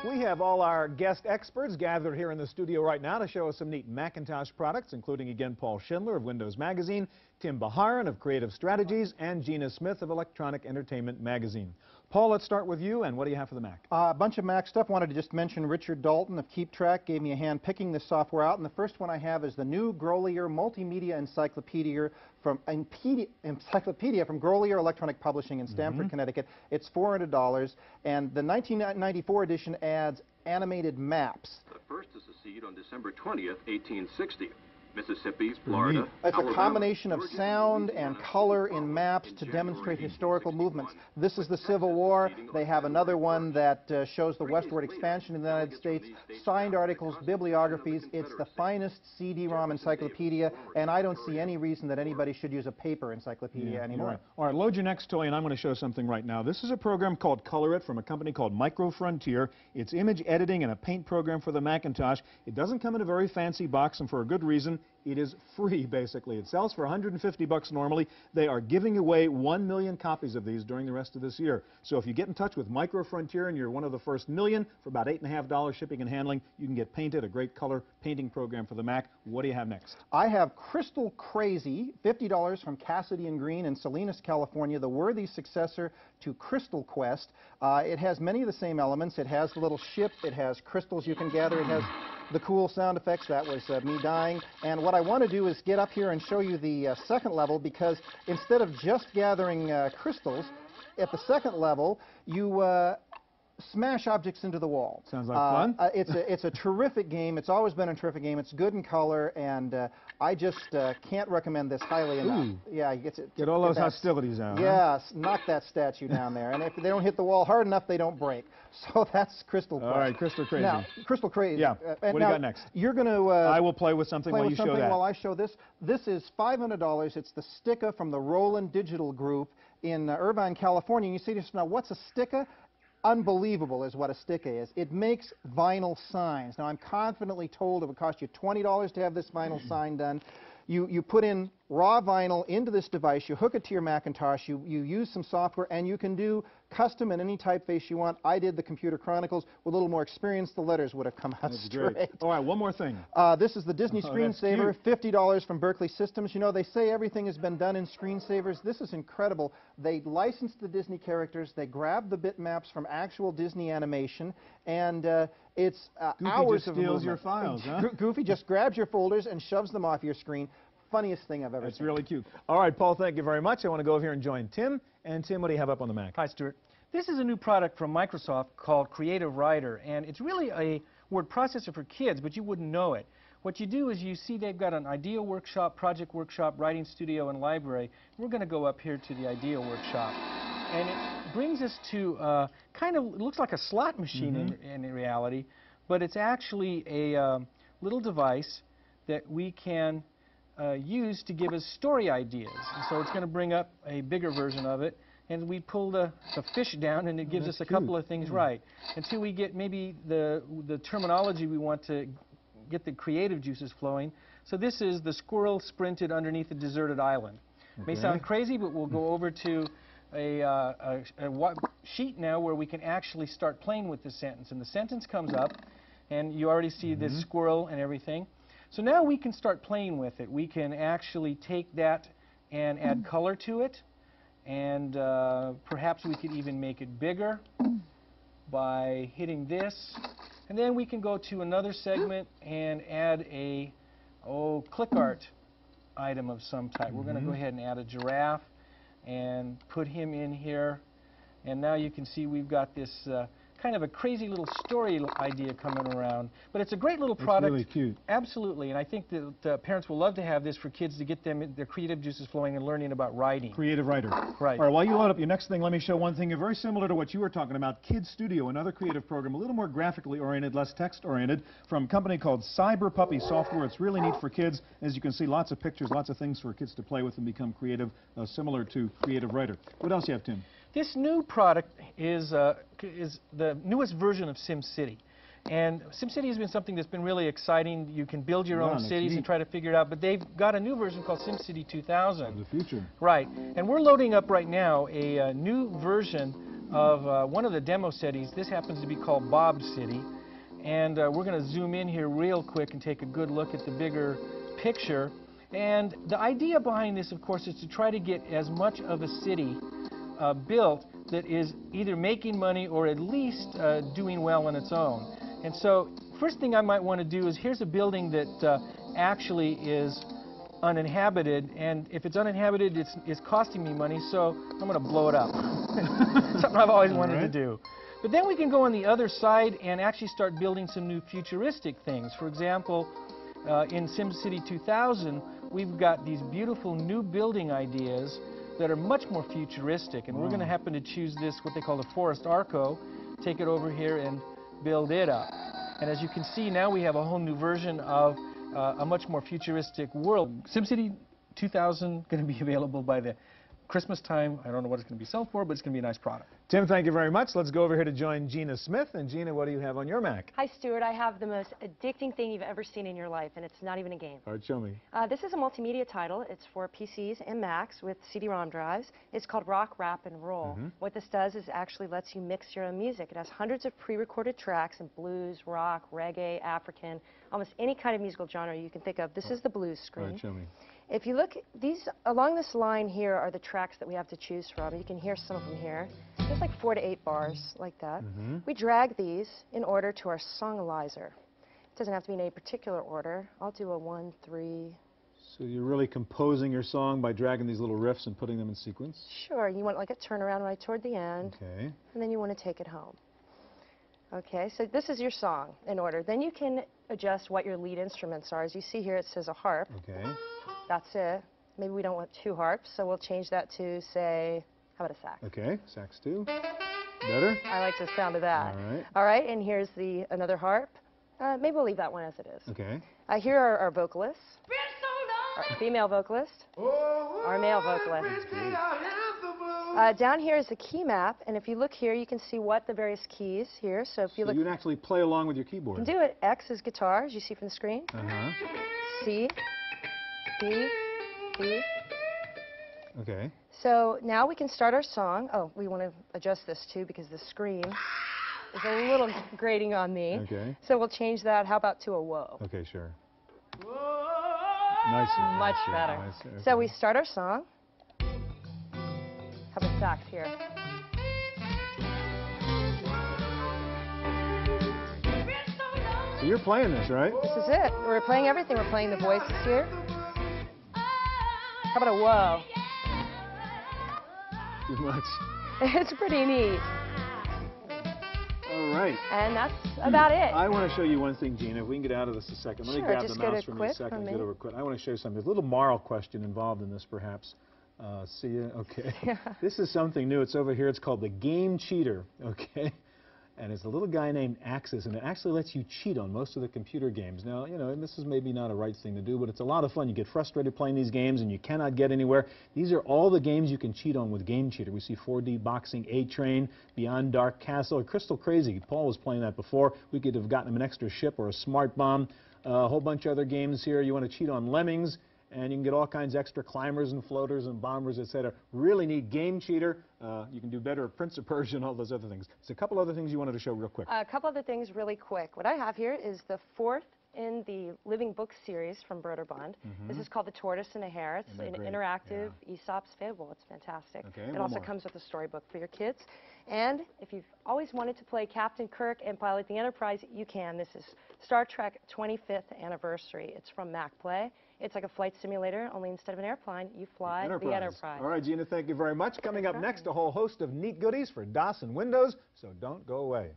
We have all our guest experts gathered here in the studio right now to show us some neat Macintosh products, including again Paul Schindler of Windows Magazine, Tim Baharan of Creative Strategies, and Gina Smith of Electronic Entertainment Magazine. Paul, let's start with you, and what do you have for the Mac? A bunch of Mac stuff. Wanted to just mention Richard Dalton of Keep Track gave me a hand picking this software out, and the first one I have is the new Grolier Multimedia Encyclopedia from Grolier Electronic Publishing in Stamford, Connecticut. It's $400, and the 1994 edition adds animated maps. The first to secede on December 20th, 1860. Mississippi, Florida, It's a combination of sound and color in maps to demonstrate historical movements. This is the Civil War. They have another one that shows the westward expansion in the United States, signed articles, bibliographies. It's the finest CD-ROM encyclopedia, and I don't see any reason that anybody should use a paper encyclopedia anymore. Right. All right, load your next toy, and I'm going to show something right now. This is a program called Colorit from a company called Micro Frontier. It's image editing and a paint program for the Macintosh. It doesn't come in a very fancy box, and for a good reason. It is free, basically. It sells for $150 normally. They are giving away 1 million copies of these during the rest of this year. So if you get in touch with Micro Frontier and you're one of the first million, for about $8.50 shipping and handling, you can get painted, a great color painting program for the Mac. What do you have next? I have Crystal Crazy, $50 from Cassidy and Green in Salinas, California, the worthy successor to Crystal Quest. It has many of the same elements. It has the little ship. It has crystals you can gather. It has the cool sound effects. That was me dying. And what I want to do is get up here and show you the second level, because instead of just gathering crystals, at the second level, you smash objects into the wall. Sounds like fun. It's a terrific game. It's always been a terrific game. It's good in color, and I just can't recommend this highly enough. Yeah, get all those hostilities out. Yes, knock that statue down there. And if they don't hit the wall hard enough, they don't break. So that's Crystal Quest. All right, Crystal Crazy. Now, Crystal Crazy. Yeah. What do you got next? You're going to. I will play with something while you show that. While I show this. This is $500. It's the Sticka from the Roland Digital Group in Irvine, California. And you see this now. What's a Sticka? Unbelievable is what a Sticka is. It makes vinyl signs. Now, I'm confidently told it would cost you $20 to have this vinyl sign done. You put in raw vinyl into this device, you hook it to your Macintosh, you use some software, and you can do custom in any typeface you want. I did the Computer Chronicles. With a little more experience, the letters would have come out straight. Great. All right, one more thing. This is the Disney Screensaver, $50 from Berkeley Systems. You know, they say everything has been done in Screensavers. This is incredible. They licensed the Disney characters. They grabbed the bitmaps from actual Disney animation, and it's hours of movement. Goofy just steals your files, huh? Goofy just grabs your folders and shoves them off your screen. Funniest thing I've ever seen. It's really cute. All right, Paul, thank you very much. I want to go over here and join Tim. And Tim, what do you have up on the Mac? Hi, Stuart. This is a new product from Microsoft called Creative Writer, and it's really a word processor for kids, but you wouldn't know it. What you do is you see they've got an Idea Workshop, Project Workshop, Writing Studio, and Library. We're going to go up here to the Idea Workshop. And it brings us to kind of, it looks like a slot machine in reality, but it's actually a little device that we can use to give us story ideas. And so it's going to bring up a bigger version of it, and we pull the fish down, and it gives us a couple of things right until we get maybe the terminology we want to get the creative juices flowing. So this is the squirrel sprinted underneath a deserted island. May sound crazy, but we'll go over to a sheet now where we can actually start playing with the sentence. And the sentence comes up, and you already see this squirrel and everything. So now we can start playing with it. We can actually take that and add color to it, and perhaps we could even make it bigger by hitting this. And then we can go to another segment and add a click art item of some type. We're going to go ahead and add a giraffe and put him in here. And now you can see we've got this kind of a crazy little story idea coming around. But it's a great little product. It's really cute. Absolutely. And I think that parents will love to have this for kids to get them their creative juices flowing and learning about writing. Creative Writer. Right. All right, while you load up your next thing, let me show one thing very similar to what you were talking about, Kid Studio, another creative program, a little more graphically oriented, less text-oriented, from a company called Cyber Puppy Software. It's really neat for kids. As you can see, lots of pictures, lots of things for kids to play with and become creative, similar to Creative Writer. What else do you have, Tim? This new product is the newest version of SimCity. And SimCity has been something that's been really exciting. You can build your own cities and try to figure it out. But they've got a new version called SimCity 2000. The future. Right. And we're loading up right now a new version of one of the demo cities. This happens to be called Bob's City. And we're going to zoom in here real quick and take a good look at the bigger picture. And the idea behind this, of course, is to try to get as much of a city built that is either making money or at least doing well on its own. And so, first thing I might want to do is, here's a building that actually is uninhabited, and if it's uninhabited, it's costing me money, so I'm going to blow it up. Something I've always wanted to do. But then we can go on the other side and actually start building some new futuristic things. For example, in SimCity 2000, we've got these beautiful new building ideas that are much more futuristic, and we're going to happen to choose this, what they call the Forest Arco, take it over here and build it up. And as you can see, now we have a whole new version of a much more futuristic world. SimCity 2000 going to be available by the Christmas time. I don't know what it's going to be sold for, but it's going to be a nice product. Tim, thank you very much. Let's go over here to join Gina Smith. And Gina, what do you have on your Mac? Hi, Stuart. I have the most addicting thing you've ever seen in your life, and it's not even a game. All right, show me. This is a multimedia title. It's for PCs and Macs with CD-ROM drives. It's called Rock, Rap, and Roll. What this does is actually lets you mix your own music. It has hundreds of pre-recorded tracks in blues, rock, reggae, African, almost any kind of musical genre you can think of. This is the blues screen. All right, show me. If you look, along this line here are the tracks that we have to choose from. You can hear some of them here. There's like 4 to 8 bars like that. We drag these in order to our songalizer. It doesn't have to be in any particular order. I'll do a 1, 3. So you're really composing your song by dragging these little riffs and putting them in sequence? Sure. You want like a turnaround right toward the end. Okay. And then you want to take it home. Okay, so this is your song in order. Then you can adjust what your lead instruments are. As you see here, it says a harp. Okay. That's it. Maybe we don't want 2 harps, so we'll change that to, say, how about a sax? Okay, sax 2. Better? I like the sound of that. All right. All right, and here's another harp. Maybe we'll leave that one as it is. Okay. Here are our vocalists. Our female vocalist. Our male vocalist. Down here is the key map, and if you look here, you can see what the various keys here. So if you look, you can actually play along with your keyboard. You can do it. X is guitar, as you see from the screen. C, B, B. Okay. So now we can start our song. Oh, we want to adjust this too because the screen is a little grating on me. Okay. So we'll change that. How about to a whoa? Okay, sure. Nicer. Much better. Nicer, okay. So we start our song. How about sax here? So you're playing this, right? This is it. We're playing everything. We're playing the voices here. How about a whoa? Too much. It's pretty neat. All right. And that's about it. I want to show you one thing, Gina. If we can get out of this a second. Let me grab the just go mouse to from you a quit second. for a Get over minute. quit. I want to show you something. There's a little moral question involved in this, perhaps. See ya? Okay. Yeah. This is something new. It's over here. It's called the Game Cheater. Okay. And it's a little guy named Axis, and it actually lets you cheat on most of the computer games. Now, you know, and this is maybe not a right thing to do, but it's a lot of fun. You get frustrated playing these games, and you cannot get anywhere. These are all the games you can cheat on with Game Cheater. We see 4D Boxing, A-Train, Beyond Dark Castle, Crystal Crazy. Paul was playing that before. We could have gotten him an extra ship or a smart bomb. A whole bunch of other games here. You want to cheat on Lemmings, and you can get all kinds of extra climbers and floaters and bombers, etc. Really neat Game Cheater. You can do better at Prince of Persia and all those other things. There's a couple other things you wanted to show real quick. A couple other things really quick. What I have here is the 4th in the Living Book series from Broderbund. This is called The Tortoise and the Hare. It's an interactive Aesop's fable. It's fantastic. Okay, it also comes with a storybook for your kids. And if you've always wanted to play Captain Kirk and pilot the Enterprise, you can. This is Star Trek 25th Anniversary. It's from MacPlay. It's like a flight simulator, only instead of an airplane, you fly the Enterprise. All right, Gina, thank you very much. Coming up next, a whole host of neat goodies for DOS and Windows, so don't go away.